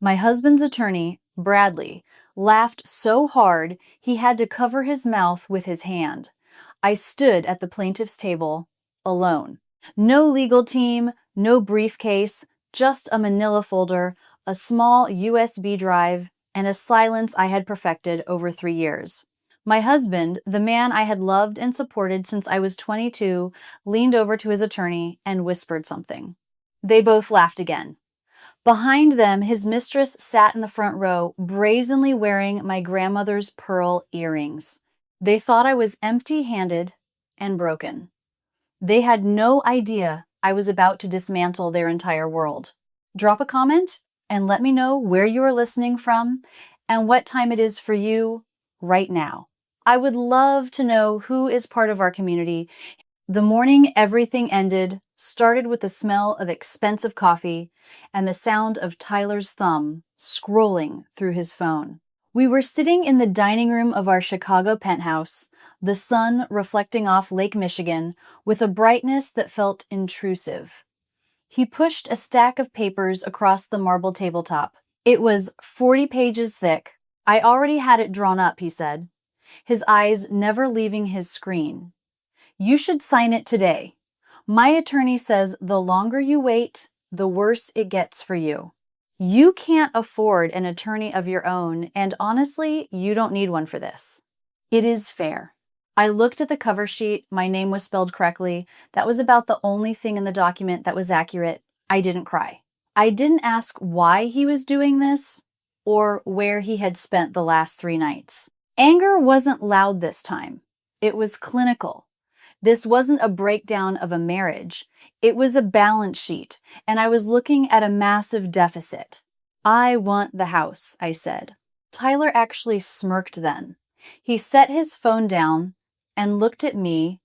My husband's attorney, Bradley, laughed so hard he had to cover his mouth with his hand. I stood at the plaintiff's table, alone. No legal team, no briefcase, just a manila folder, a small USB drive, and a silence I had perfected over 3 years. My husband, the man I had loved and supported since I was 22, leaned over to his attorney and whispered something. They both laughed again. Behind them, his mistress sat in the front row, brazenly wearing my grandmother's pearl earrings. They thought I was empty-handed and broken. They had no idea I was about to dismantle their entire world. Drop a comment and let me know where you are listening from and what time it is for you right now. I would love to know who is part of our community. The morning everything ended started with the smell of expensive coffee and the sound of Tyler's thumb scrolling through his phone. We were sitting in the dining room of our Chicago penthouse, the sun reflecting off Lake Michigan with a brightness that felt intrusive. He pushed a stack of papers across the marble tabletop. It was 40 pages thick. I already had it drawn up, he said, his eyes never leaving his screen. You should sign it today. My attorney says the longer you wait, the worse it gets for you. You can't afford an attorney of your own, and honestly, you don't need one for this. It is fair. I looked at the cover sheet. My name was spelled correctly. That was about the only thing in the document that was accurate. I didn't cry. I didn't ask why he was doing this or where he had spent the last 3 nights. Anger wasn't loud this time. It was clinical. This wasn't a breakdown of a marriage. It was a balance sheet, and I was looking at a massive deficit. I want the house, I said. Tyler actually smirked then. He set his phone down and looked at me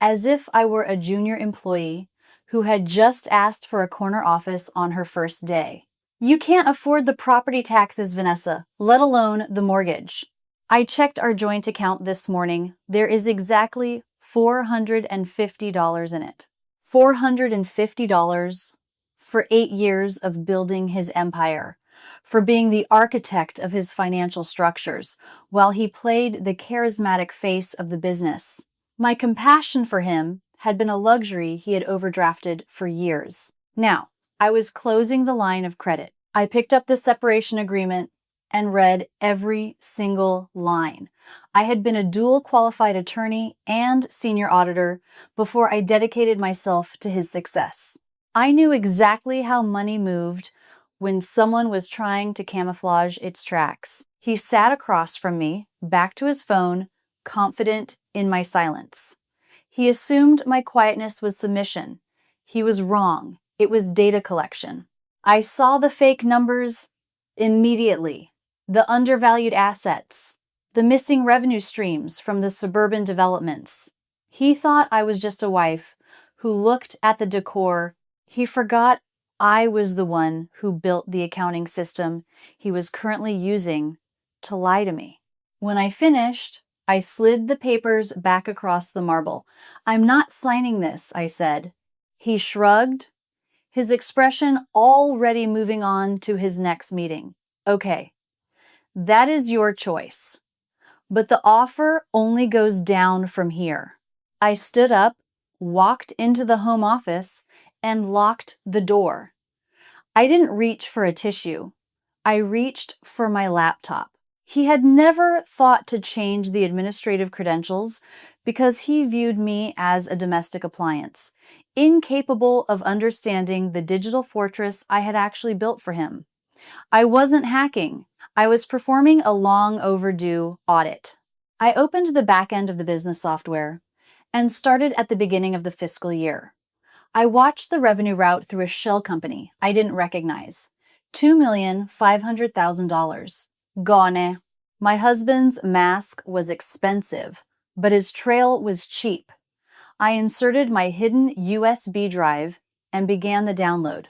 as if I were a junior employee who had just asked for a corner office on her first day. You can't afford the property taxes, Vanessa, let alone the mortgage. I checked our joint account this morning. There is exactly $450 in it. $450 for 8 years of building his empire, for being the architect of his financial structures, while he played the charismatic face of the business. My compassion for him had been a luxury he had overdrafted for years. Now, I was closing the line of credit. I picked up the separation agreement and read every single line. I had been a dual qualified attorney and senior auditor before I dedicated myself to his success. I knew exactly how money moved when someone was trying to camouflage its tracks. He sat across from me, back to his phone, confident in my silence. He assumed my quietness was submission. He was wrong. It was data collection. I saw the fake numbers immediately. The undervalued assets, the missing revenue streams from the suburban developments. He thought I was just a wife who looked at the decor. He forgot I was the one who built the accounting system he was currently using to lie to me. When I finished, I slid the papers back across the marble. I'm not signing this, I said. He shrugged, his expression already moving on to his next meeting. Okay. That is your choice. But the offer only goes down from here. I stood up, walked into the home office, and locked the door. I didn't reach for a tissue. I reached for my laptop. He had never thought to change the administrative credentials because he viewed me as a domestic appliance, incapable of understanding the digital fortress I had actually built for him. I wasn't hacking. I was performing a long overdue audit. I opened the back end of the business software and started at the beginning of the fiscal year. I watched the revenue route through a shell company I didn't recognize. $2,500,000. Gone. My husband's mask was expensive, but his trail was cheap. I inserted my hidden USB drive and began the download.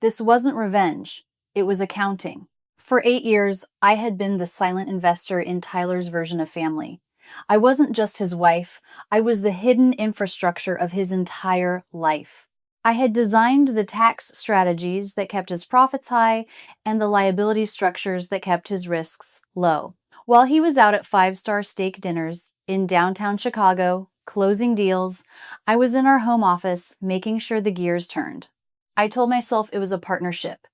This wasn't revenge. It was accounting. For 8 years, I had been the silent investor in Tyler's version of family. I wasn't just his wife. I was the hidden infrastructure of his entire life. I had designed the tax strategies that kept his profits high and the liability structures that kept his risks low. While he was out at five-star steak dinners in downtown Chicago, closing deals, I was in our home office making sure the gears turned. I told myself it was a partnership.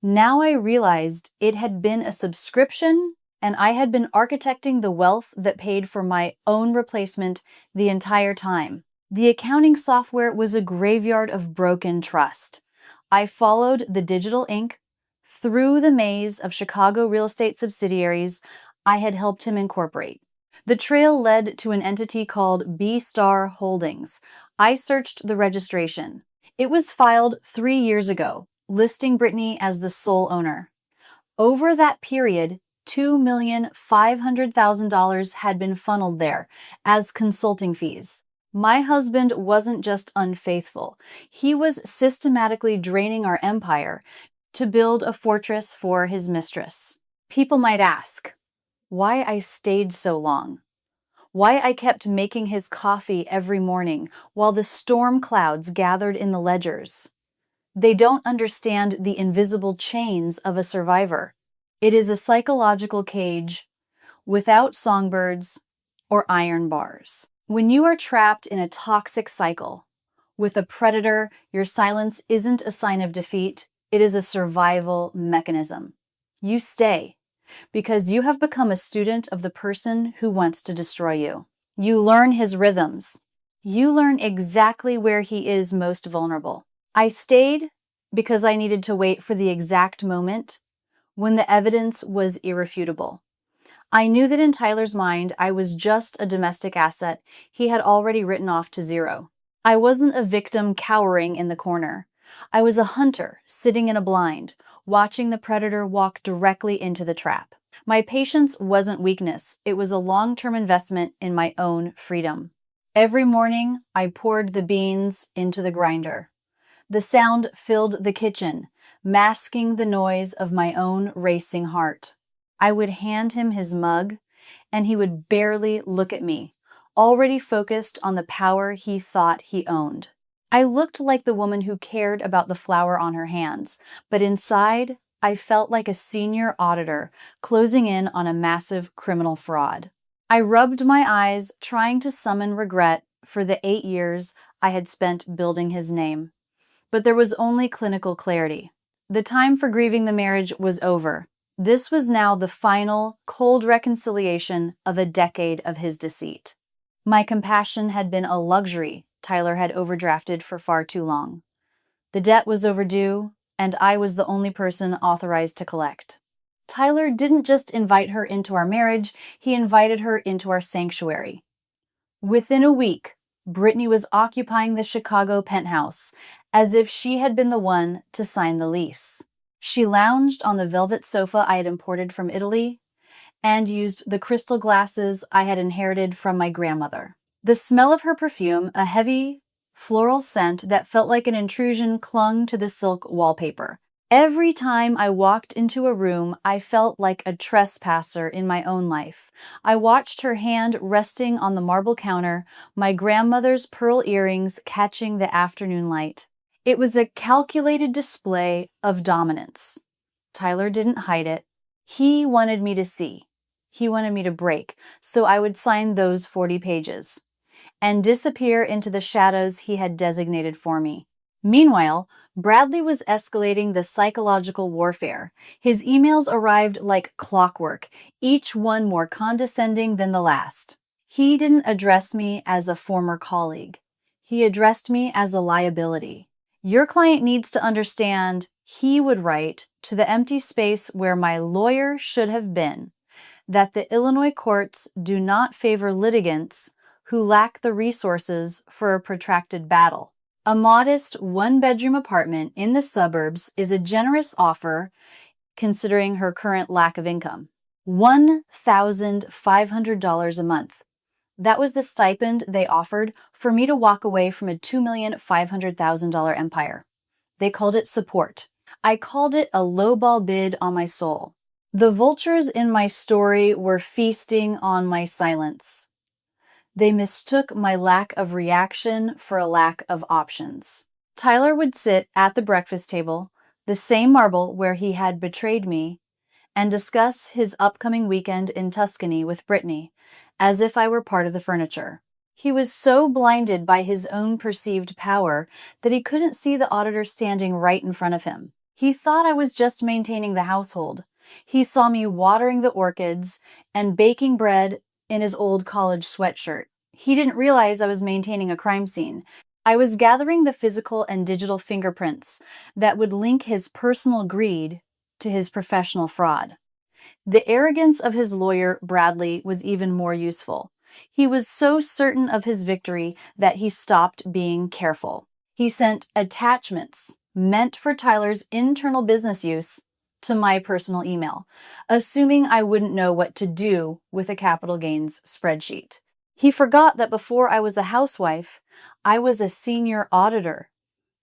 Now I realized it had been a subscription, and I had been architecting the wealth that paid for my own replacement the entire time. The accounting software was a graveyard of broken trust. I followed the digital ink through the maze of Chicago real estate subsidiaries I had helped him incorporate. The trail led to an entity called B-Star Holdings. I searched the registration. It was filed 3 years ago, listing Brittany as the sole owner. Over that period, $2,500,000 had been funneled there as consulting fees. My husband wasn't just unfaithful. He was systematically draining our empire to build a fortress for his mistress. People might ask why I stayed so long, why I kept making his coffee every morning while the storm clouds gathered in the ledgers. They don't understand the invisible chains of a survivor. It is a psychological cage without songbirds or iron bars. When you are trapped in a toxic cycle with a predator, your silence isn't a sign of defeat, it is a survival mechanism. You stay because you have become a student of the person who wants to destroy you. You learn his rhythms. You learn exactly where he is most vulnerable. I stayed because I needed to wait for the exact moment when the evidence was irrefutable. I knew that in Tyler's mind, I was just a domestic asset he had already written off to zero. I wasn't a victim cowering in the corner. I was a hunter sitting in a blind, watching the predator walk directly into the trap. My patience wasn't weakness. It was a long-term investment in my own freedom. Every morning, I poured the beans into the grinder. The sound filled the kitchen, masking the noise of my own racing heart. I would hand him his mug, and he would barely look at me, already focused on the power he thought he owned. I looked like the woman who cared about the flour on her hands, but inside, I felt like a senior auditor closing in on a massive criminal fraud. I rubbed my eyes, trying to summon regret for the 8 years I had spent building his name. But there was only clinical clarity. The time for grieving the marriage was over. This was now the final, cold reconciliation of a decade of his deceit. My compassion had been a luxury Tyler had overdrafted for far too long. The debt was overdue, and I was the only person authorized to collect. Tyler didn't just invite her into our marriage, he invited her into our sanctuary. Within a week, Brittany was occupying the Chicago penthouse, as if she had been the one to sign the lease. She lounged on the velvet sofa I had imported from Italy and used the crystal glasses I had inherited from my grandmother. The smell of her perfume, a heavy floral scent that felt like an intrusion, clung to the silk wallpaper. Every time I walked into a room, I felt like a trespasser in my own life. I watched her hand resting on the marble counter, my grandmother's pearl earrings catching the afternoon light. It was a calculated display of dominance. Tyler didn't hide it. He wanted me to see. He wanted me to break, so I would sign those 40 pages and disappear into the shadows he had designated for me. Meanwhile, Bradley was escalating the psychological warfare. His emails arrived like clockwork, each one more condescending than the last. He didn't address me as a former colleague. He addressed me as a liability. Your client needs to understand, he would write, to the empty space where my lawyer should have been, that the Illinois courts do not favor litigants who lack the resources for a protracted battle. A modest one-bedroom apartment in the suburbs is a generous offer considering her current lack of income. $1,500 a month. That was the stipend they offered for me to walk away from a $2,500,000 empire. They called it support. I called it a lowball bid on my soul. The vultures in my story were feasting on my silence. They mistook my lack of reaction for a lack of options. Tyler would sit at the breakfast table, the same marble where he had betrayed me, and discuss his upcoming weekend in Tuscany with Brittany, as if I were part of the furniture. He was so blinded by his own perceived power that he couldn't see the auditor standing right in front of him. He thought I was just maintaining the household. He saw me watering the orchids and baking bread in his old college sweatshirt. He didn't realize I was maintaining a crime scene. I was gathering the physical and digital fingerprints that would link his personal greed to his professional fraud. The arrogance of his lawyer, Bradley, was even more useful. He was so certain of his victory that he stopped being careful. He sent attachments meant for Tyler's internal business use to my personal email, assuming I wouldn't know what to do with a capital gains spreadsheet. He forgot that before I was a housewife, I was a senior auditor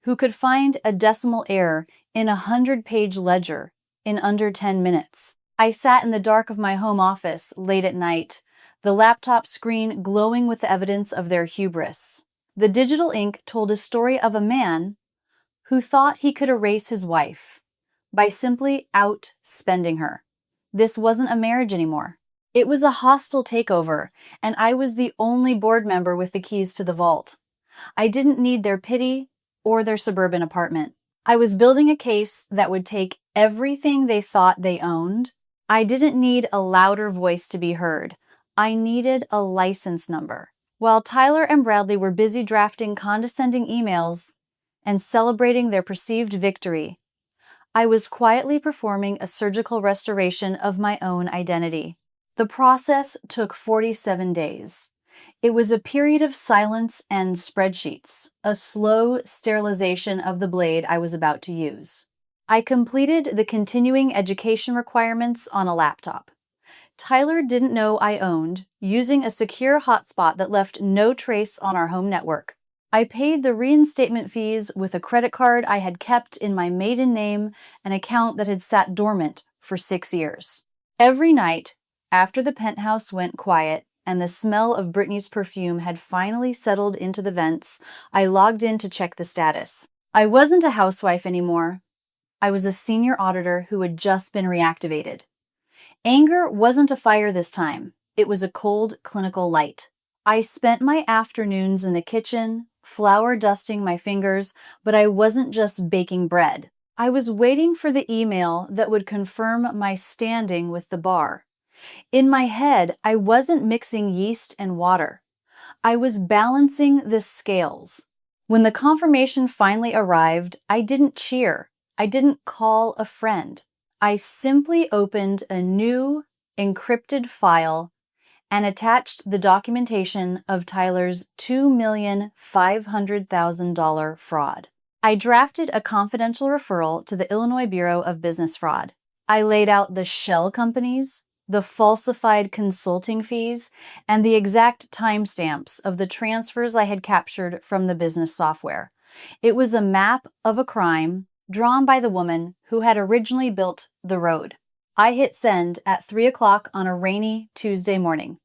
who could find a decimal error in a 100-page ledger in under 10 minutes. I sat in the dark of my home office late at night, the laptop screen glowing with the evidence of their hubris. The digital ink told a story of a man who thought he could erase his wife by simply outspending her. This wasn't a marriage anymore. It was a hostile takeover, and I was the only board member with the keys to the vault. I didn't need their pity or their suburban apartment. I was building a case that would take everything they thought they owned. I didn't need a louder voice to be heard. I needed a license number. While Tyler and Bradley were busy drafting condescending emails and celebrating their perceived victory, I was quietly performing a surgical restoration of my own identity. The process took 47 days. It was a period of silence and spreadsheets, a slow sterilization of the blade I was about to use. I completed the continuing education requirements on a laptop. Tyler didn't know I owned, using a secure hotspot that left no trace on our home network. I paid the reinstatement fees with a credit card I had kept in my maiden name, an account that had sat dormant for 6 years. Every night, after the penthouse went quiet and the smell of Brittany's perfume had finally settled into the vents, I logged in to check the status. I wasn't a housewife anymore. I was a senior auditor who had just been reactivated. Anger wasn't a fire this time. It was a cold, clinical light. I spent my afternoons in the kitchen, flour dusting my fingers, but I wasn't just baking bread. I was waiting for the email that would confirm my standing with the bar. In my head, I wasn't mixing yeast and water. I was balancing the scales. When the confirmation finally arrived, I didn't cheer. I didn't call a friend. I simply opened a new, encrypted file and attached the documentation of Tyler's $2,500,000 fraud. I drafted a confidential referral to the Illinois Bureau of Business Fraud. I laid out the shell companies, the falsified consulting fees, and the exact timestamps of the transfers I had captured from the business software. It was a map of a crime drawn by the woman who had originally built the road. I hit send at 3 o'clock on a rainy Tuesday morning.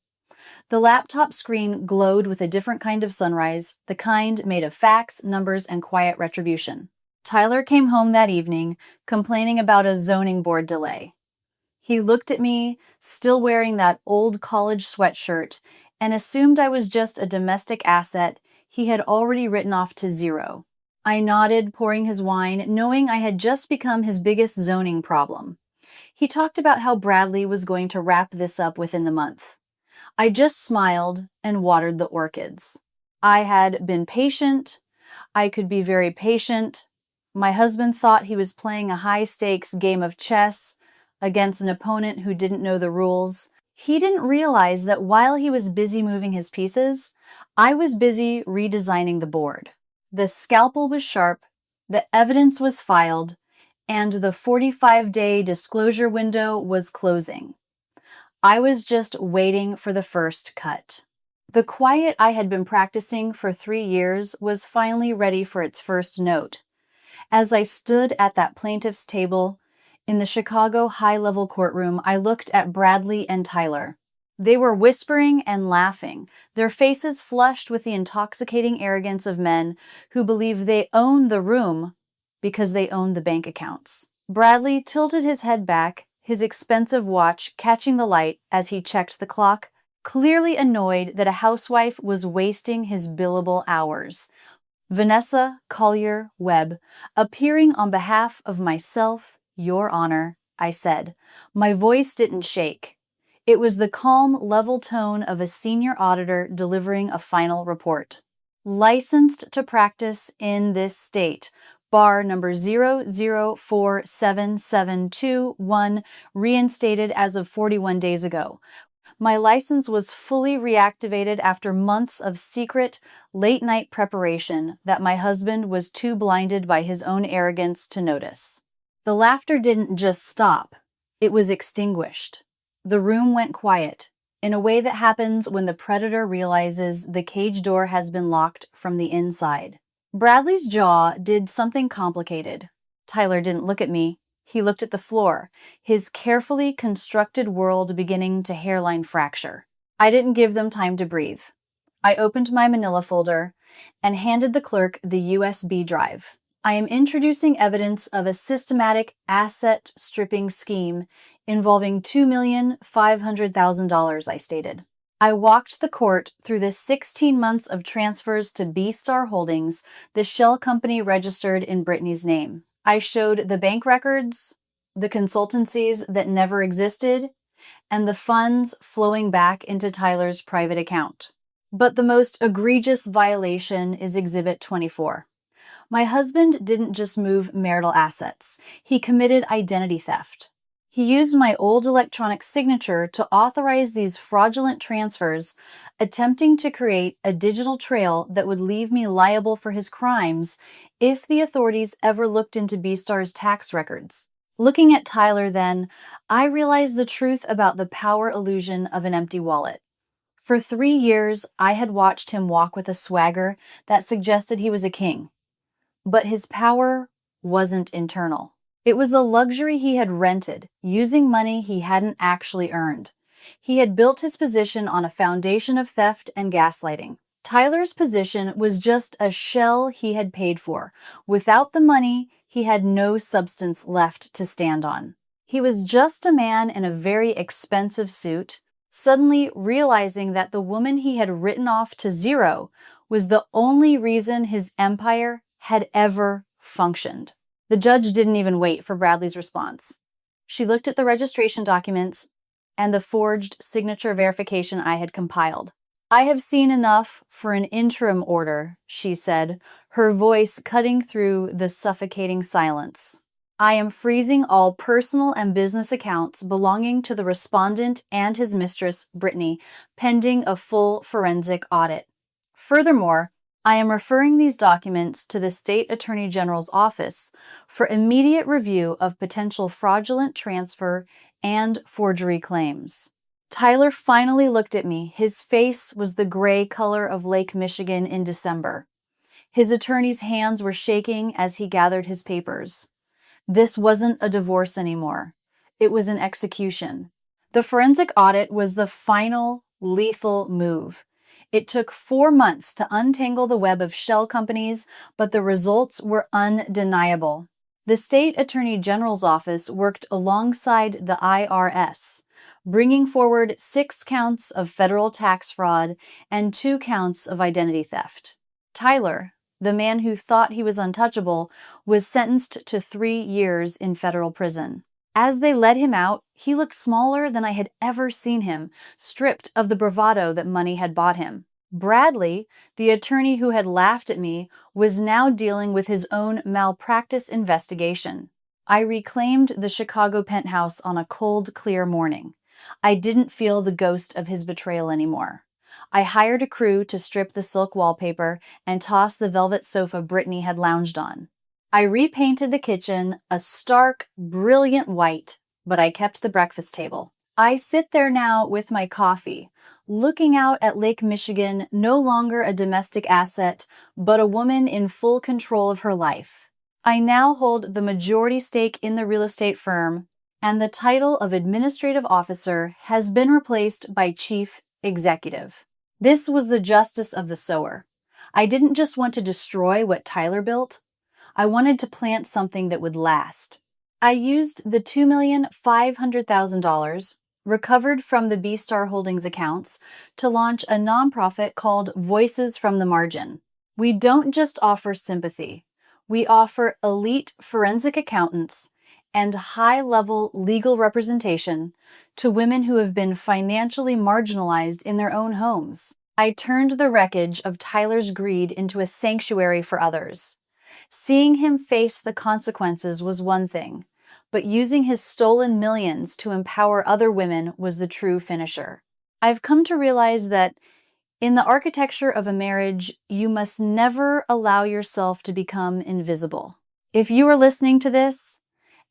The laptop screen glowed with a different kind of sunrise, the kind made of facts, numbers, and quiet retribution. Tyler came home that evening, complaining about a zoning board delay. He looked at me, still wearing that old college sweatshirt, and assumed I was just a domestic asset he had already written off to zero. I nodded, pouring his wine, knowing I had just become his biggest zoning problem. He talked about how Bradley was going to wrap this up within the month. I just smiled and watered the orchids. I had been patient. I could be very patient. My husband thought he was playing a high-stakes game of chess against an opponent who didn't know the rules. He didn't realize that while he was busy moving his pieces, I was busy redesigning the board. The scalpel was sharp, the evidence was filed, and the 45-day disclosure window was closing. I was just waiting for the first cut. The quiet I had been practicing for 3 years was finally ready for its first note. As I stood at that plaintiff's table in the Chicago high-level courtroom, I looked at Bradley and Tyler. They were whispering and laughing, their faces flushed with the intoxicating arrogance of men who believe they own the room because they own the bank accounts. Bradley tilted his head back, his expensive watch catching the light as he checked the clock, clearly annoyed that a housewife was wasting his billable hours. Vanessa Collier Webb, appearing on behalf of myself, Your Honor, I said. My voice didn't shake. It was the calm, level tone of a senior auditor delivering a final report. Licensed to practice in this state. Bar number 0047721, reinstated as of 41 days ago. My license was fully reactivated after months of secret, late-night preparation that my husband was too blinded by his own arrogance to notice. The laughter didn't just stop, it was extinguished. The room went quiet, in a way that happens when the predator realizes the cage door has been locked from the inside. Bradley's jaw did something complicated. Tyler didn't look at me. He looked at the floor, his carefully constructed world beginning to hairline fracture. I didn't give them time to breathe. I opened my manila folder and handed the clerk the USB drive. I am introducing evidence of a systematic asset stripping scheme involving $2,500,000, I stated. I walked the court through the 16 months of transfers to B-Star Holdings, the shell company registered in Brittany's name. I showed the bank records, the consultancies that never existed, and the funds flowing back into Tyler's private account. But the most egregious violation is Exhibit 24. My husband didn't just move marital assets. He committed identity theft. He used my old electronic signature to authorize these fraudulent transfers, attempting to create a digital trail that would leave me liable for his crimes if the authorities ever looked into B-Star's tax records. Looking at Tyler then, I realized the truth about the power illusion of an empty wallet. For 3 years, I had watched him walk with a swagger that suggested he was a king. But his power wasn't internal. It was a luxury he had rented, using money he hadn't actually earned. He had built his position on a foundation of theft and gaslighting. Tyler's position was just a shell he had paid for. Without the money, he had no substance left to stand on. He was just a man in a very expensive suit, suddenly realizing that the woman he had written off to zero was the only reason his empire had ever functioned. The judge didn't even wait for Bradley's response. She looked at the registration documents and the forged signature verification I had compiled. I have seen enough for an interim order, she said, her voice cutting through the suffocating silence. I am freezing all personal and business accounts belonging to the respondent and his mistress, Brittany, pending a full forensic audit. Furthermore, I am referring these documents to the State Attorney General's office for immediate review of potential fraudulent transfer and forgery claims. Tyler finally looked at me. His face was the gray color of Lake Michigan in December. His attorney's hands were shaking as he gathered his papers. This wasn't a divorce anymore. It was an execution. The forensic audit was the final, lethal move. It took 4 months to untangle the web of shell companies, but the results were undeniable. The State Attorney General's office worked alongside the IRS, bringing forward 6 counts of federal tax fraud and 2 counts of identity theft. Tyler, the man who thought he was untouchable, was sentenced to 3 years in federal prison. As they led him out, he looked smaller than I had ever seen him, stripped of the bravado that money had bought him. Bradley, the attorney who had laughed at me, was now dealing with his own malpractice investigation. I reclaimed the Chicago penthouse on a cold, clear morning. I didn't feel the ghost of his betrayal anymore. I hired a crew to strip the silk wallpaper and toss the velvet sofa Brittany had lounged on. I repainted the kitchen a stark, brilliant white, but I kept the breakfast table. I sit there now with my coffee, looking out at Lake Michigan, no longer a domestic asset, but a woman in full control of her life. I now hold the majority stake in the real estate firm, and the title of administrative officer has been replaced by chief executive. This was the justice of the sower. I didn't just want to destroy what Tyler built. I wanted to plant something that would last. I used the $2,500,000 recovered from the B-Star Holdings accounts to launch a nonprofit called Voices from the Margin. We don't just offer sympathy. We offer elite forensic accountants and high-level legal representation to women who have been financially marginalized in their own homes. I turned the wreckage of Tyler's greed into a sanctuary for others. Seeing him face the consequences was one thing, but using his stolen millions to empower other women was the true finisher. I've come to realize that in the architecture of a marriage, you must never allow yourself to become invisible. If you are listening to this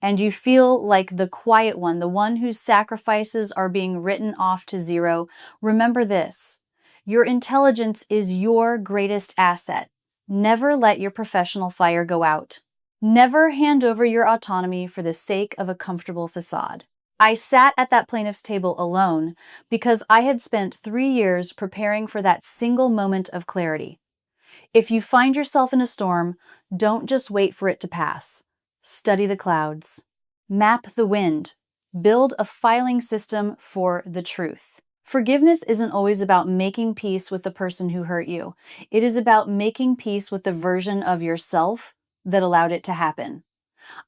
and you feel like the quiet one, the one whose sacrifices are being written off to zero, remember this: your intelligence is your greatest asset. Never let your professional fire go out. Never hand over your autonomy for the sake of a comfortable facade. I sat at that plaintiff's table alone because I had spent 3 years preparing for that single moment of clarity. If you find yourself in a storm, don't just wait for it to pass. Study the clouds. Map the wind. Build a filing system for the truth. Forgiveness isn't always about making peace with the person who hurt you. It is about making peace with the version of yourself that allowed it to happen.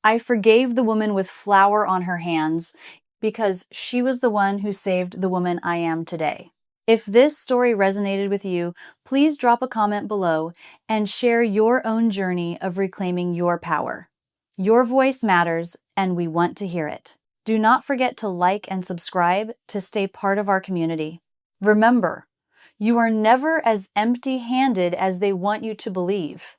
I forgave the woman with flour on her hands because she was the one who saved the woman I am today. If this story resonated with you, please drop a comment below and share your own journey of reclaiming your power. Your voice matters, and we want to hear it. Do not forget to like and subscribe to stay part of our community. Remember, you are never as empty-handed as they want you to believe.